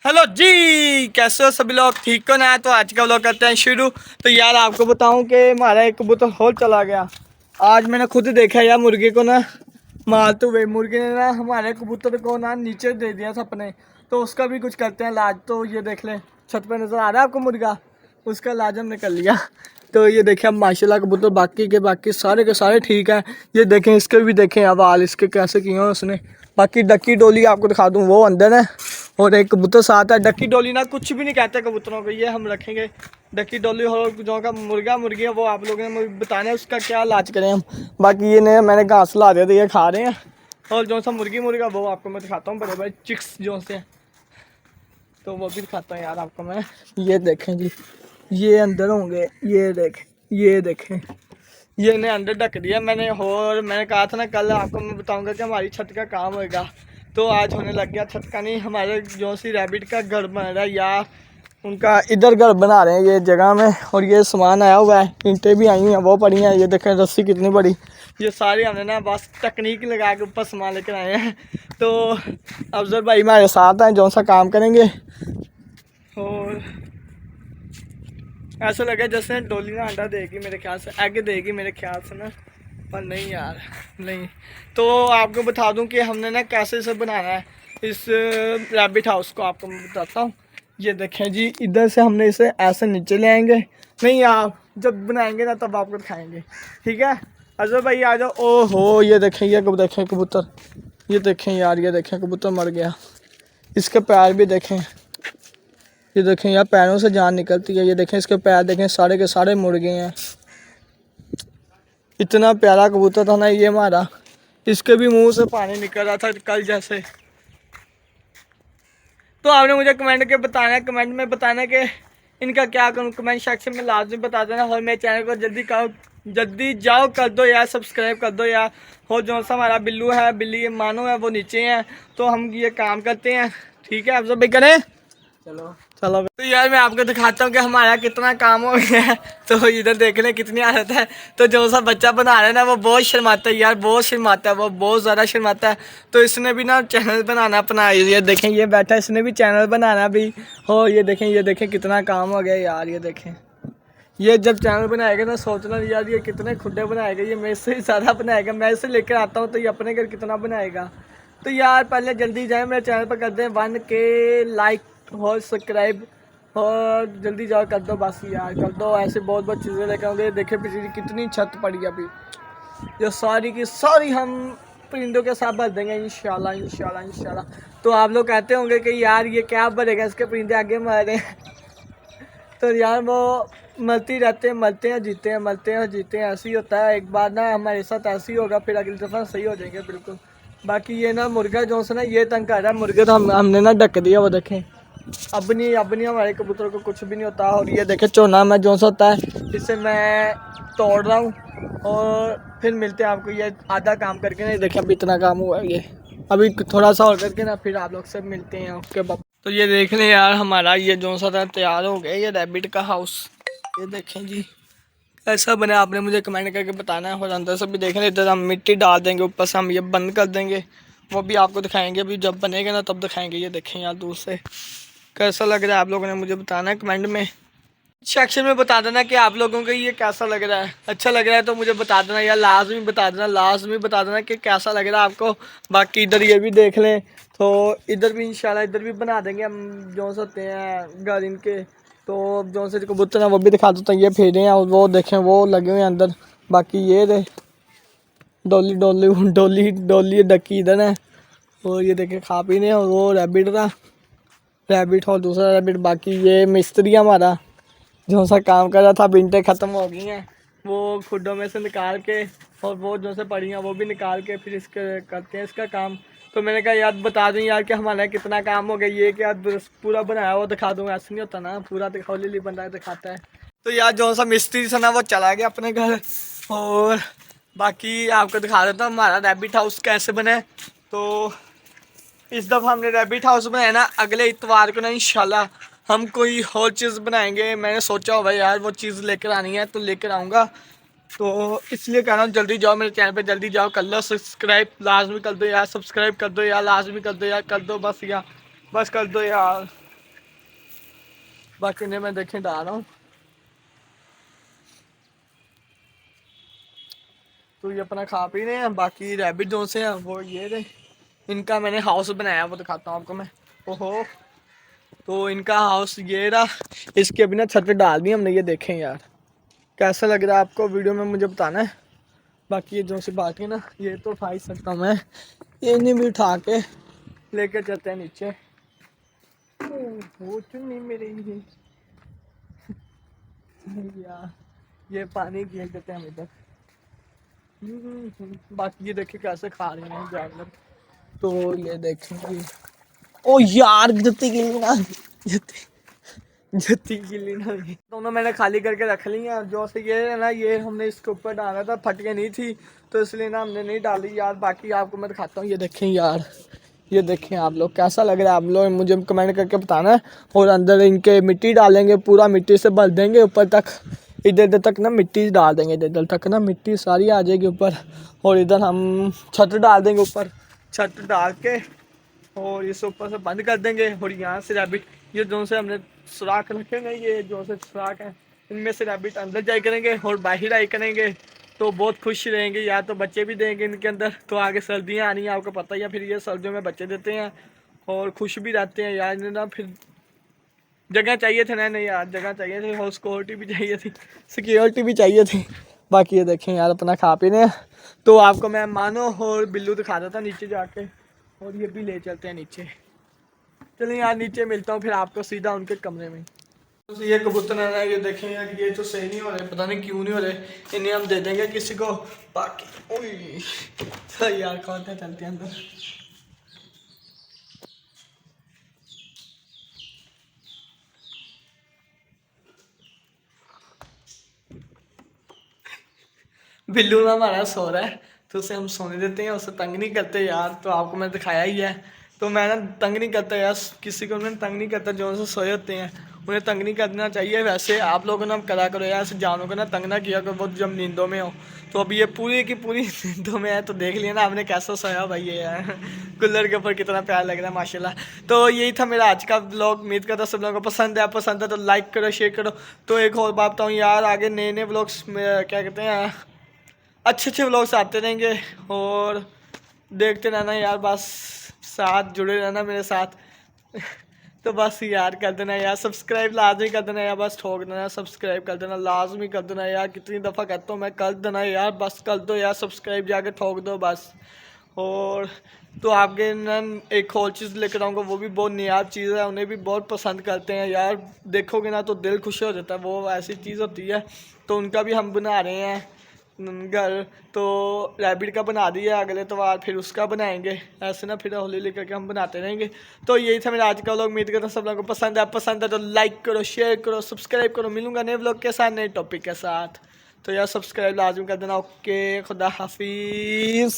Hello जी, कैसे हो सभी लोग? ठीक हो ना? तो आज का व्लॉग करते हैं शुरू। तो यार आपको बताऊं कि हमारा एक कबूतर होल चला गया। आज मैंने खुद देखा यार, मुर्गे को ना मारते हुए। मुर्गे ने ना हमारे कबूतर को ना नीचे दे दिया था अपने। तो उसका भी कुछ करते हैं इलाज। तो ये देख लें, छत पे नज़र आ रहा है आपको मुर्गा, उसका इलाज हमने कर लिया। तो ये देखें, अब माशाल्लाह कबूतर बाकी के सारे ठीक हैं। ये देखें, इसके भी देखें अब हाल इसके कैसे किए हैं उसने। बाकी डक्की डोली आपको दिखा दूँ, वो अंदर है और एक कबूतर साथ है। डक्की डोली ना कुछ भी नहीं कहते कबूतरों को, ये हम रखेंगे। डक्की डोली और जो का मुर्गा मुर्गी है वो आप लोगों ने मुझे बताना है उसका क्या इलाज करें हम। बाकी ये नहीं, मैंने घास ला दिया था, ये खा रहे हैं। और जो सा मुर्गी मुर्गा वो आपको मैं दिखाता हूँ, बड़े बड़े चिक्स जो से, तो वो भी दिखाता हूँ यार आपको मैं। ये देखें जी, ये अंदर होंगे, ये देखें, ये देखें, ये इन्हें अंदर ढक दिया मैंने। और मैंने कहा था ना कल आपको मैं बताऊंगा कि हमारी छत का काम होएगा, तो आज होने लग गया। छत का नहीं, हमारे जो सी रैबिट का घर बन रहा है, या उनका इधर घर बना रहे हैं ये जगह में। और ये सामान आया हुआ है, ईंटें भी आई हुई हैं, वो पड़ी हैं। ये देखें रस्सी कितनी बड़ी, ये सारी हमने ना बस तकनीक लगा के ऊपर सामान लेकर आए हैं। तो अफजल भाई हमारे साथ हैं, जो सा काम करेंगे। और ऐसा लगा जैसे डोली ना अंडा देगी मेरे ख्याल से, एग देगी मेरे ख्याल से ना, पर नहीं यार, नहीं। तो आपको बता दूं कि हमने ना कैसे से बनाना है इस रैबिट हाउस को, आपको मैं बताता हूँ। ये देखें जी, इधर से हमने इसे ऐसे नीचे ले आएंगे। नहीं, आप जब बनाएंगे ना तब आपको दिखाएंगे, ठीक है? अजहर भाई आ जाओ। ओहो, ये देखें, ये कब देखें कबूतर, ये देखें यार, ये देखें कबूतर मर गया। इसके पैर भी देखें, ये देखें यार, पैरों से जान निकलती है। ये देखें इसके पैर देखें, सारे के सारे मुड़ गए हैं। इतना प्यारा कबूतर था ना ये हमारा, इसके भी मुंह से पानी निकल रहा था कल जैसे। तो आपने मुझे कमेंट में बताना कि इनका क्या करूँ, कमेंट सेक्शन में लाजमी बता देना। और मेरे चैनल को जल्दी जाओ कर दो यार, सब्सक्राइब कर दो यार। और जो सा हमारा बिल्लू है, बिल्ली मानो है, वो नीचे हैं। तो हम ये काम करते हैं, ठीक है? आप सब भी करें, चलो चलो। तो यार मैं आपको दिखाता हूँ कि हमारा कितना काम हो गया है। तो इधर देखने कितनी आदत है। तो जो सा बच्चा बना रहा है ना, वो बहुत शर्माता है यार, बहुत शर्माता है, वो बहुत ज़्यादा शर्माता है। तो इसने भी ना चैनल बनाना अपना, ये देखें ये बैठा है, इसने भी चैनल बनाना भी हो। ये देखें कितना काम हो गया यार। ये देखें, ये जब चैनल बनाएगा ना, सोचना यार ये कितने खुडे बनाएगा, ये मेरे से ही ज़्यादा बनाएगा। मैं इसे लेकर आता हूँ तो ये अपने घर कितना बनाएगा। तो यार पहले जल्दी जाए, मेरे चैनल पर कर दें 1K लाइक और सब्सक्राइब, और जल्दी जाओ कर दो बस यार, कर दो। ऐसे बहुत बहुत चीज़ें लेकर आऊँगे। देखे पिछली कितनी छत पड़ी है अभी, जो सारी की सारी हम परिंदों के साथ भर देंगे इंशाल्लाह इंशाल्लाह इंशाल्लाह। तो आप लोग कहते होंगे कि यार ये क्या भरेगा, इसके परिंदे आगे मर रहे हैं। तो यार वो मरते रहते हैं, मरते हैं जीते हैं, मरते हैं जीते हैं, ऐसे ही होता है। एक बार ना हमारे साथ ऐसे ही होगा, फिर अगली दफ़ा सही हो जाएंगे बिल्कुल। बाकी ये ना मुर्गा जो सा ना ये तंग कर रहा है, मुर्गे तो हमने ना ढक दिया, वो देखें। अब नहीं हमारे कबूतर को कुछ भी नहीं होता। और ये देखें चोना में जो सा होता है, इसे मैं तोड़ रहा हूँ। और फिर मिलते हैं आपको, ये आधा काम करके नहीं देखें अभी इतना काम हुआ है। ये अभी थोड़ा सा और करके ना फिर आप लोग से मिलते हैं, ओके बाय। तो ये देख लें यार, हमारा ये जो सा था तैयार हो गया, ये रैबिट का हाउस। ये देखें जी ऐसा बना, आपने मुझे कमेंट करके बताना है। और अंदर से भी देख लें, इधर हम मिट्टी डाल देंगे, ऊपर से हम ये बंद कर देंगे, वो भी आपको दिखाएंगे। अभी जब बनेगा ना तब दिखाएंगे। ये देखें यार दूर से कैसा लग रहा है, आप लोगों ने मुझे बताना है कमेंट में सेक्शन में बता देना कि आप लोगों को ये कैसा लग रहा है। अच्छा लग रहा है तो मुझे बता देना यार, लाजमी बता देना, लाजमी बता देना कि कैसा लग रहा है आपको। बाकी इधर ये भी देख लें, तो इधर भी इंशाल्लाह इधर भी बना देंगे हम जो सकते हैं घर इनके। तो जो से कबूतर हैं वो भी दिखा देता हूँ, ये फेरे हैं और वो देखें वो लगे हुए हैं अंदर। बाकी ये रहे डोली डोली डोली डोली डक्की इधर है। और ये देखें खा पी रहे हैं। और वो रैबिट था, रैबिट और दूसरा रैबिट। बाकी ये मिस्त्री हमारा जो सा काम कर रहा था, बिंटें ख़त्म हो गई हैं, वो खुडों में से निकाल के, और वो जो से पड़ी हैं वो भी निकाल के फिर इसके करते हैं इसका काम। तो मैंने कहा यार बता दूं यार कि हमारा कितना काम हो गया, ये कि यार पूरा बनाया हुआ दिखा दूँ, ऐसा नहीं होता ना, पूरा दिखाओ ले बंदा दिखाता है। तो यार जो सा मिस्त्री था ना वो चला गया अपने घर। और बाकी आपको दिखा देता हूँ हमारा रैबिट हाउस कैसे बने। तो इस दफ़ा हमने रैबिट हाउस बनाया ना, अगले इतवार को ना इंशाल्लाह हम कोई और चीज़ बनाएंगे। मैंने सोचा हुआ यार वो चीज़ लेकर आनी है, तो लेकर आऊँगा। तो इसलिए कह रहा हूँ जल्दी जाओ मेरे चैनल पे, जल्दी जाओ कर लो सब्सक्राइब, लाजमी कर दो यार, सब्सक्राइब कर दो यार, लाजमी कर दो यार, कर दो बस यार, बस कर दो यार। बाकी इन्हें मैं देखें डाल रहा हूँ। तो ये अपना खा पी रहे हैं। बाकी रैबिट जो से हैं वो ये रहे, इनका मैंने हाउस बनाया, वो दिखाता हूँ आपको मैं। ओहो, तो इनका हाउस ये रहा। इसके अभी ना छत पे डाल दी हमने, ये देखें यार कैसा लग रहा है आपको, वीडियो में मुझे बताना है। बाकी ये जो सी बात है ना, ये तो उठा ही सकता हूँ मैं, ये नहीं भी उठा के लेके चलते हैं नीचे। वो चुन्नी मेरे लिए यार, ये पानी गिर देते हैं हम इधर। बाकी ये देखिए कैसे खा रहे हैं जानवर। तो ये देखेंगे, ओ यार जत्ती गिली ना, जत्ती गिली ना। दोनों मैंने खाली करके रख ली हैं। जो से ये है ना, ये हमने इसके ऊपर डाला था, फटके नहीं थी तो इसलिए ना हमने नहीं डाली यार। बाकी आपको मैं दिखाता हूँ, ये देखें यार, ये देखें आप लोग कैसा लग रहा है, आप लोग मुझे कमेंट करके बताना है। और अंदर इनके मिट्टी डालेंगे, पूरा मिट्टी से भर देंगे ऊपर तक, इधर इधर तक ना मिट्टी डाल देंगे, इधर इधर तक ना मिट्टी सारी आ जाएगी ऊपर। और इधर हम छत डाल देंगे ऊपर, छत डाल के और इस ऊपर से बंद कर देंगे। और यहाँ से रैबिट, ये जो से हमने सुराख रखेंगे, ये जो से सुराख है इनमें से रैबिट अंदर जाए करेंगे और बाहर आई करेंगे, तो बहुत खुश रहेंगे यार। तो बच्चे भी देंगे इनके अंदर। तो आगे सर्दियाँ आनी है, आपको पता ही है, फिर ये सर्दियों में बच्चे देते हैं और खुश भी रहते हैं यार। ना फिर जगह चाहिए थे ना, नहीं यार जगह चाहिए थी, और सिक्योरिटी भी चाहिए थी, सिक्योरिटी भी चाहिए थी। बाकी ये देखें यार अपना खा पी रहे हैं। तो आपको मैं मानो और बिल्लू दिखा देता नीचे जाके, और ये भी ले चलते हैं नीचे। चलिए यार नीचे मिलता हूँ फिर आपको सीधा उनके कमरे में। तो ये कबूतर है ना, ये देखें यार, ये तो सही नहीं हो रहे, पता नहीं क्यों नहीं हो रहे। इन्हें हम दे देंगे किसी को। बाकी ओए सही यार, कौन था, चलते हैं अंदर। बिल्लू ना हमारा सो रहा है, तो उसे हम सोने देते हैं, उसे तंग नहीं करते यार। तो आपको मैं दिखाया ही है, तो मैं ना तंग नहीं करता यार, किसी को मैं तंग नहीं करता, जो उनसे सोए होते हैं उन्हें तंग नहीं करना चाहिए। वैसे आप लोगों ने करा करो यार, ऐसे जानों को ना तंग ना किया करो बहुत जब नींदों में हो। तो अभी ये पूरी की पूरी नींदों में है, तो देख लिया ना आपने कैसा सोया भाई ये यार, कूलर के ऊपर कितना प्यार लग रहा है माशाल्लाह। तो यही था मेरा आज का ब्लॉग, उम्मीद करता सब लोगों को पसंद है। पसंद है तो लाइक करो, शेयर करो। तो एक और बात बताऊँ यार, आगे नए नए ब्लॉग्स क्या कहते हैं, अच्छे अच्छे व्लॉग्स आते रहेंगे, और देखते रहना यार, बस साथ जुड़े रहना मेरे साथ। तो बस यार कर देना यार सब्सक्राइब, लाजमी कर देना यार, बस ठोक देना, सब्सक्राइब कर देना, लाजमी कर देना यार। कितनी दफ़ा कहता हूँ मैं, कर देना यार, बस कर दो यार सब्सक्राइब, जाके ठोक दो बस। और तो आपके ना एक और चीज़ लेकर आऊँगा, वो भी बहुत नियाब चीज़ है, उन्हें भी बहुत पसंद करते हैं यार, देखोगे ना तो दिल खुश हो जाता है। वो ऐसी चीज़ होती है, तो उनका भी हम बना रहे हैं घर। तो रैबिट का बना दिया, अगले त्योहार फिर उसका बनाएंगे, ऐसे ना फिर हौली हौली करके हम बनाते रहेंगे। तो यही था मेरा आज का व्लॉग, उम्मीद करता हूँ सब लोगों को पसंद है तो लाइक करो, शेयर करो, सब्सक्राइब करो। मिलूंगा नए व्लॉग के साथ, नए टॉपिक के साथ। तो यार सब्सक्राइब लाजमी कर देना। ओके, खुदा हाफिज़।